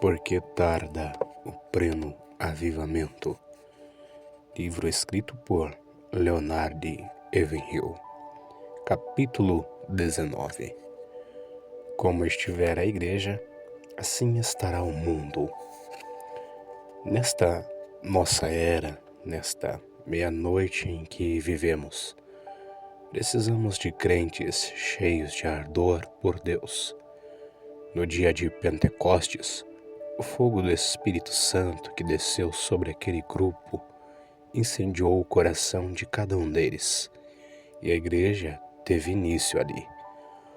Porque tarda o pleno avivamento. Livro escrito por Leonard Evenhill. Capítulo 19. Como estiver a igreja, assim estará o mundo. Nesta nossa era, nesta meia-noite em que vivemos, precisamos de crentes cheios de ardor por Deus. No dia de Pentecostes, o fogo do Espírito Santo que desceu sobre aquele grupo incendiou o coração de cada um deles, e a igreja teve início ali,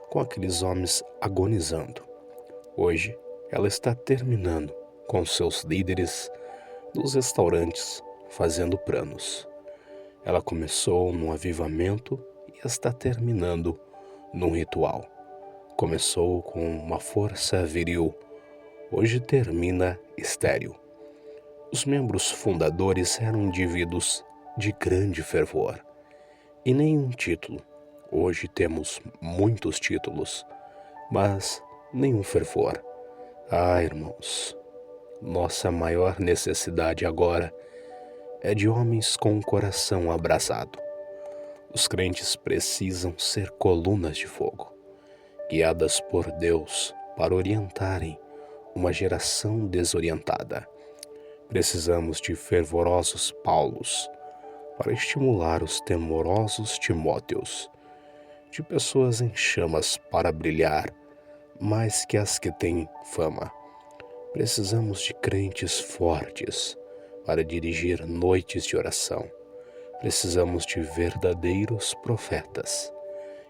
com aqueles homens agonizando. Hoje, ela está terminando com seus líderes dos restaurantes fazendo planos. Ela começou num avivamento e está terminando num ritual. Começou com uma força viril, hoje termina estéril. Os membros fundadores eram indivíduos de grande fervor e nenhum título. Hoje temos muitos títulos, mas nenhum fervor. Irmãos, nossa maior necessidade agora é de homens com o coração abrasado. Os crentes precisam ser colunas de fogo, guiadas por Deus para orientarem uma geração desorientada. Precisamos de fervorosos Paulos para estimular os temorosos Timóteos, de pessoas em chamas para brilhar mais que as que têm fama. Precisamos de crentes fortes para dirigir noites de oração. Precisamos de verdadeiros profetas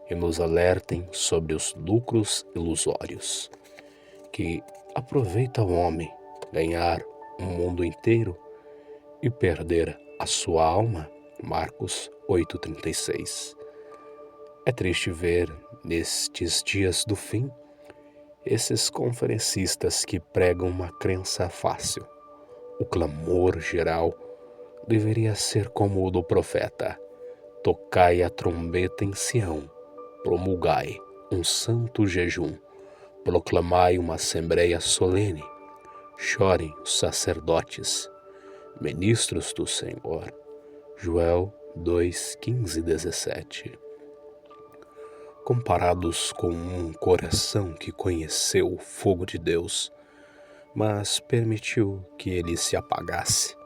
que nos alertem sobre os lucros ilusórios. Que aproveita o homem ganhar o mundo inteiro e perder a sua alma? Marcos 8,36. É triste ver, nestes dias do fim, esses conferencistas que pregam uma crença fácil. O clamor geral deveria ser como o do profeta: tocai a trombeta em Sião, promulgai um santo jejum, proclamai uma assembleia solene, chorem os sacerdotes, ministros do Senhor. Joel 2:15 e 17. Comparados com um coração que conheceu o fogo de Deus, mas permitiu que ele se apagasse,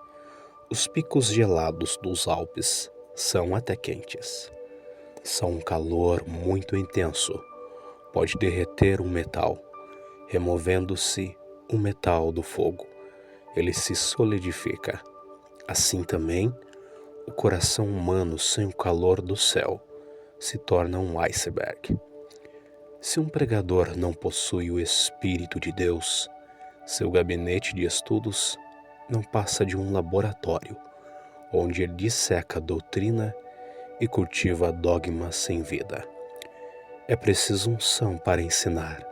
os picos gelados dos Alpes são até quentes. São um calor muito intenso, pode derreter um metal. Removendo-se o metal do fogo, ele se solidifica. Assim também, o coração humano sem o calor do céu se torna um iceberg. Se um pregador não possui o Espírito de Deus, seu gabinete de estudos não passa de um laboratório, onde ele disseca a doutrina e cultiva dogmas sem vida. É preciso unção para ensinar.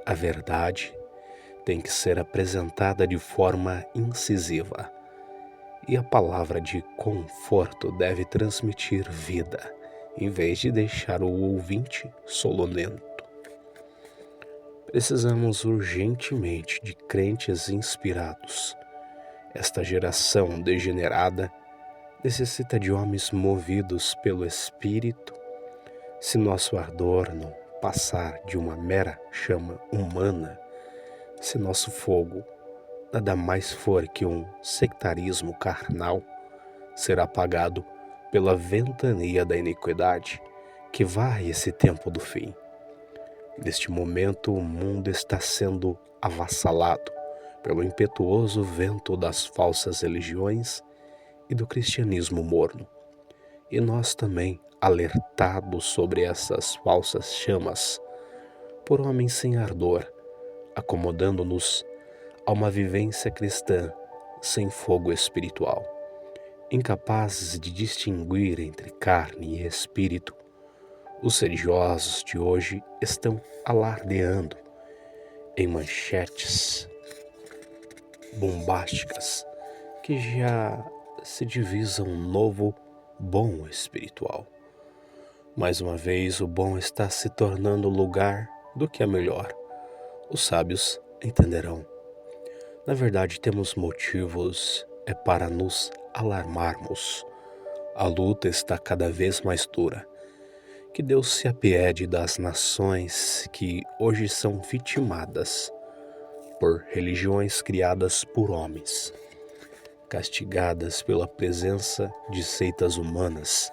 A verdade tem que ser apresentada de forma incisiva, e a palavra de conforto deve transmitir vida, em vez de deixar o ouvinte sonolento. Precisamos urgentemente de crentes inspirados. Esta geração degenerada necessita de homens movidos pelo Espírito. Se nosso ardor não passar de uma mera chama humana, se nosso fogo nada mais for que um sectarismo carnal, será apagado pela ventania da iniquidade que vai esse tempo do fim. Neste momento, o mundo está sendo avassalado pelo impetuoso vento das falsas religiões e do cristianismo morno. E nós também, alertados sobre essas falsas chamas, por homens sem ardor, acomodando-nos a uma vivência cristã sem fogo espiritual, incapazes de distinguir entre carne e espírito. Os religiosos de hoje estão alardeando em manchetes bombásticas que já se divisa um novo bom espiritual. Mais uma vez, o bom está se tornando lugar do que é melhor. Os sábios entenderão. Na verdade, temos motivos para nos alarmarmos. A luta está cada vez mais dura. Que Deus se apiede das nações que hoje são vitimadas por religiões criadas por homens, castigadas pela presença de seitas humanas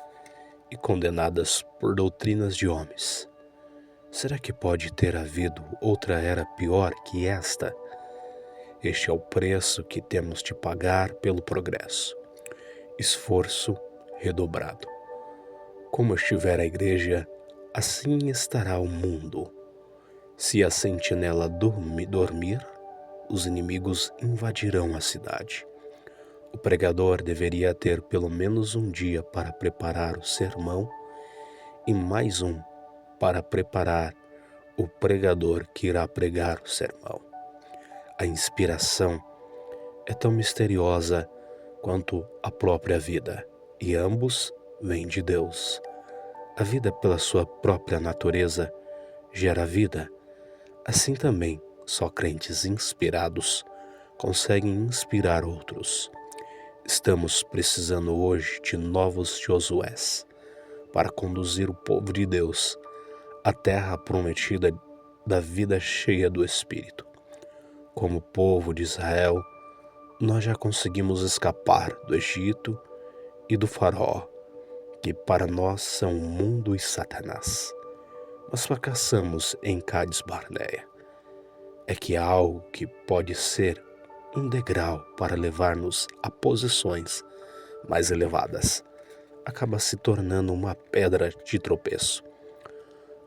e condenadas por doutrinas de homens. Será que pode ter havido outra era pior que esta? Este é o preço que temos de pagar pelo progresso. Esforço redobrado. Como estiver a igreja, assim estará o mundo. Se a sentinela dormir, os inimigos invadirão a cidade. O pregador deveria ter pelo menos um dia para preparar o sermão e mais um para preparar o pregador que irá pregar o sermão. A inspiração é tão misteriosa quanto a própria vida, e ambos vêm de Deus. A vida, pela sua própria natureza, gera vida. Assim também, só crentes inspirados conseguem inspirar outros. Estamos precisando hoje de novos Josués para conduzir o povo de Deus à terra prometida da vida cheia do Espírito. Como povo de Israel, nós já conseguimos escapar do Egito e do Faraó, que para nós são o mundo e Satanás. Mas fracassamos em Cádiz Barneia. É que há algo que pode ser um degrau para levar-nos a posições mais elevadas acaba se tornando uma pedra de tropeço.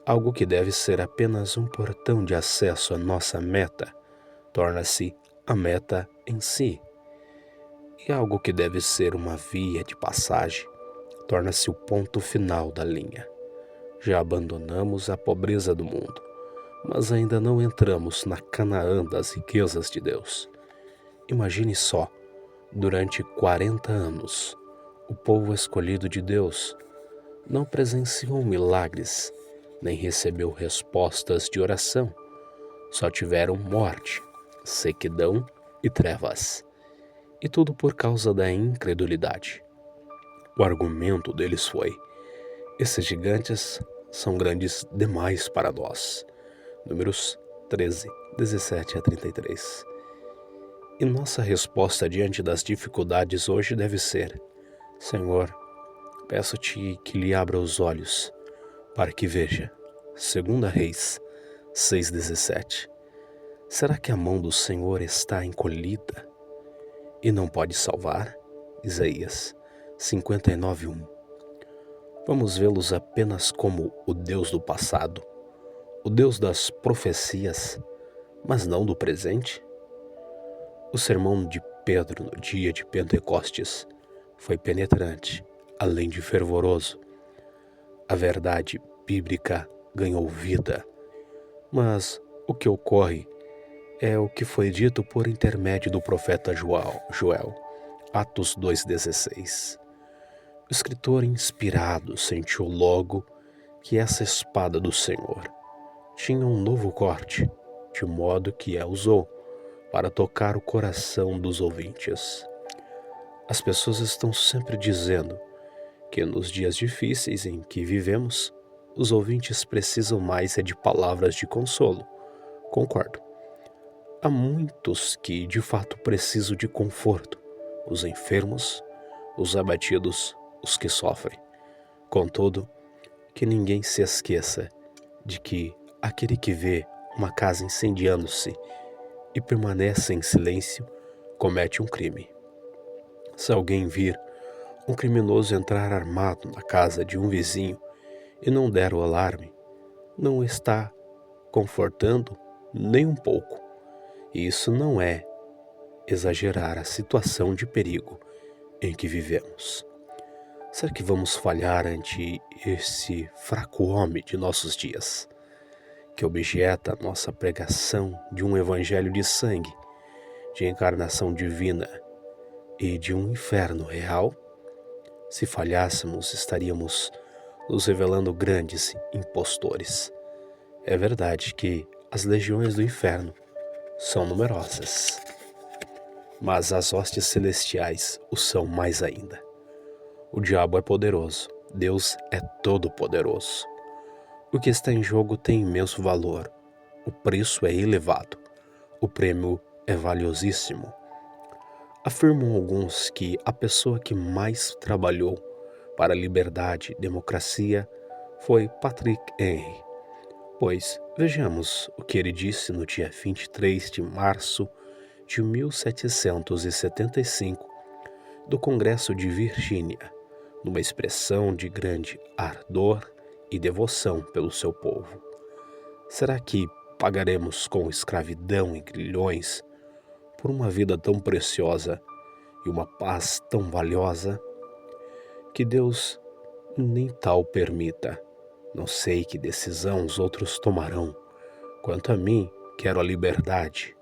Algo que deve ser apenas um portão de acesso à nossa meta torna-se a meta em si. E algo que deve ser uma via de passagem torna-se o ponto final da linha. Já abandonamos a pobreza do mundo, mas ainda não entramos na Canaã das riquezas de Deus. Imagine só, durante 40 anos, o povo escolhido de Deus não presenciou milagres, nem recebeu respostas de oração. Só tiveram morte, sequidão e trevas. E tudo por causa da incredulidade. O argumento deles foi: esses gigantes são grandes demais para nós. Números 13, 17 a 33. E nossa resposta diante das dificuldades hoje deve ser: Senhor, peço-te que lhe abra os olhos para que veja. 2 Reis 6,17. Será que a mão do Senhor está encolhida e não pode salvar? Isaías 59:1. Vamos vê-los apenas como o Deus do passado, o Deus das profecias, mas não do presente? O sermão de Pedro no dia de Pentecostes foi penetrante, além de fervoroso. A verdade bíblica ganhou vida, mas o que ocorre é o que foi dito por intermédio do profeta Joel, Atos 2,16. O escritor inspirado sentiu logo que essa espada do Senhor tinha um novo corte, de modo que a usou para tocar o coração dos ouvintes. As pessoas estão sempre dizendo que nos dias difíceis em que vivemos, os ouvintes precisam mais de palavras de consolo. Concordo. Há muitos que de fato precisam de conforto: os enfermos, os abatidos, os que sofrem. Contudo, que ninguém se esqueça de que aquele que vê uma casa incendiando-se e permanece em silêncio comete um crime. Se alguém vir um criminoso entrar armado na casa de um vizinho e não der o alarme, não está confortando nem um pouco. E isso não é exagerar a situação de perigo em que vivemos. Será que vamos falhar ante esse fraco homem de nossos dias, que objeta a nossa pregação de um evangelho de sangue, de encarnação divina e de um inferno real? Se falhássemos, estaríamos nos revelando grandes impostores. É verdade que as legiões do inferno são numerosas, mas as hostes celestiais o são mais ainda. O diabo é poderoso, Deus é todo-poderoso. O que está em jogo tem imenso valor, o preço é elevado, o prêmio é valiosíssimo. Afirmam alguns que a pessoa que mais trabalhou para a liberdade e democracia foi Patrick Henry. Pois vejamos o que ele disse no dia 23 de março de 1775 do Congresso de Virgínia, numa expressão de grande ardor e devoção pelo seu povo. Será que pagaremos com escravidão e grilhões por uma vida tão preciosa e uma paz tão valiosa? Que Deus nem tal permita. Não sei que decisão os outros tomarão. Quanto a mim, quero a liberdade,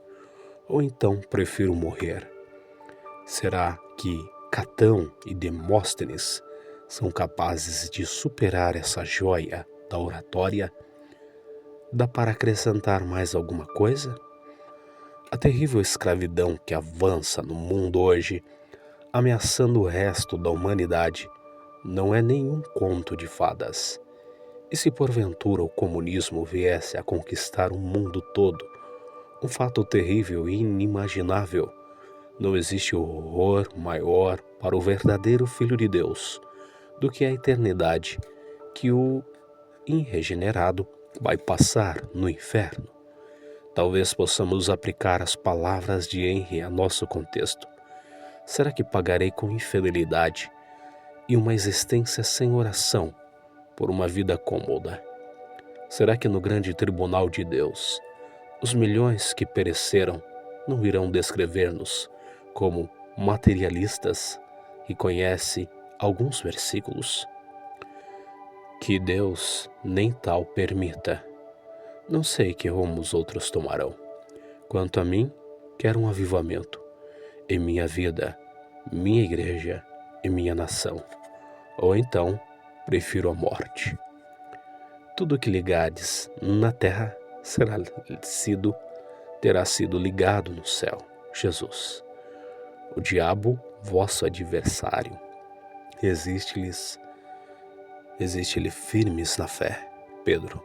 ou então prefiro morrer. Será que Catão e Demóstenes são capazes de superar essa joia da oratória? Dá para acrescentar mais alguma coisa? A terrível escravidão que avança no mundo hoje, ameaçando o resto da humanidade, não é nenhum conto de fadas. E se porventura o comunismo viesse a conquistar o mundo todo, um fato terrível e inimaginável, não existe horror maior para o verdadeiro Filho de Deus do que a eternidade que o irregenerado vai passar no inferno. Talvez possamos aplicar as palavras de Henry a nosso contexto. Será que pagarei com infidelidade e uma existência sem oração por uma vida cômoda? Será que no grande tribunal de Deus, os milhões que pereceram não irão descrever-nos como materialistas? E conhece alguns versículos? Que Deus nem tal permita. Não sei que rumo os outros tomarão. Quanto a mim, quero um avivamento em minha vida, minha igreja e minha nação. Ou então, prefiro a morte. Tudo que ligares na terra terá sido ligado no céu. Jesus. O diabo, vosso adversário, resiste-lhe firmes na fé. Pedro.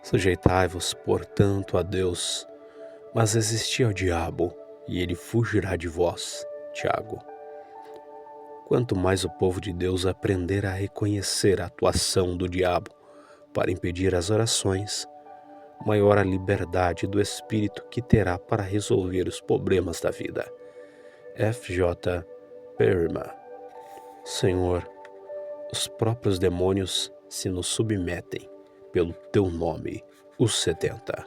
Sujeitai-vos, portanto, a Deus, mas resisti ao diabo, e ele fugirá de vós. Tiago. Quanto mais o povo de Deus aprender a reconhecer a atuação do diabo para impedir as orações, maior a liberdade do Espírito que terá para resolver os problemas da vida. F.J. Perelman. Senhor, os próprios demônios se nos submetem pelo teu nome, os 70.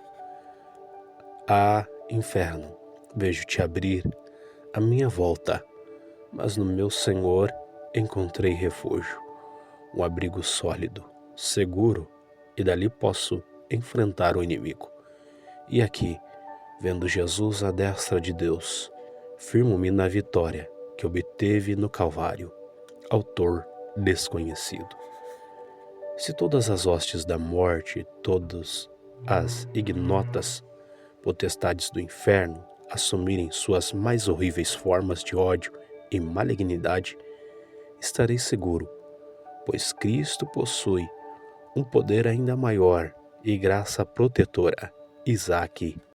Ah, inferno, vejo-te abrir a minha volta, mas no meu Senhor encontrei refúgio, um abrigo sólido, seguro, e dali posso enfrentar o inimigo. E aqui, vendo Jesus à destra de Deus, firmo-me na vitória que obteve no Calvário, autor desconhecido. Se todas as hostes da morte, todas as ignotas potestades do inferno assumirem suas mais horríveis formas de ódio e malignidade, estarei seguro, pois Cristo possui um poder ainda maior e graça protetora. Isaac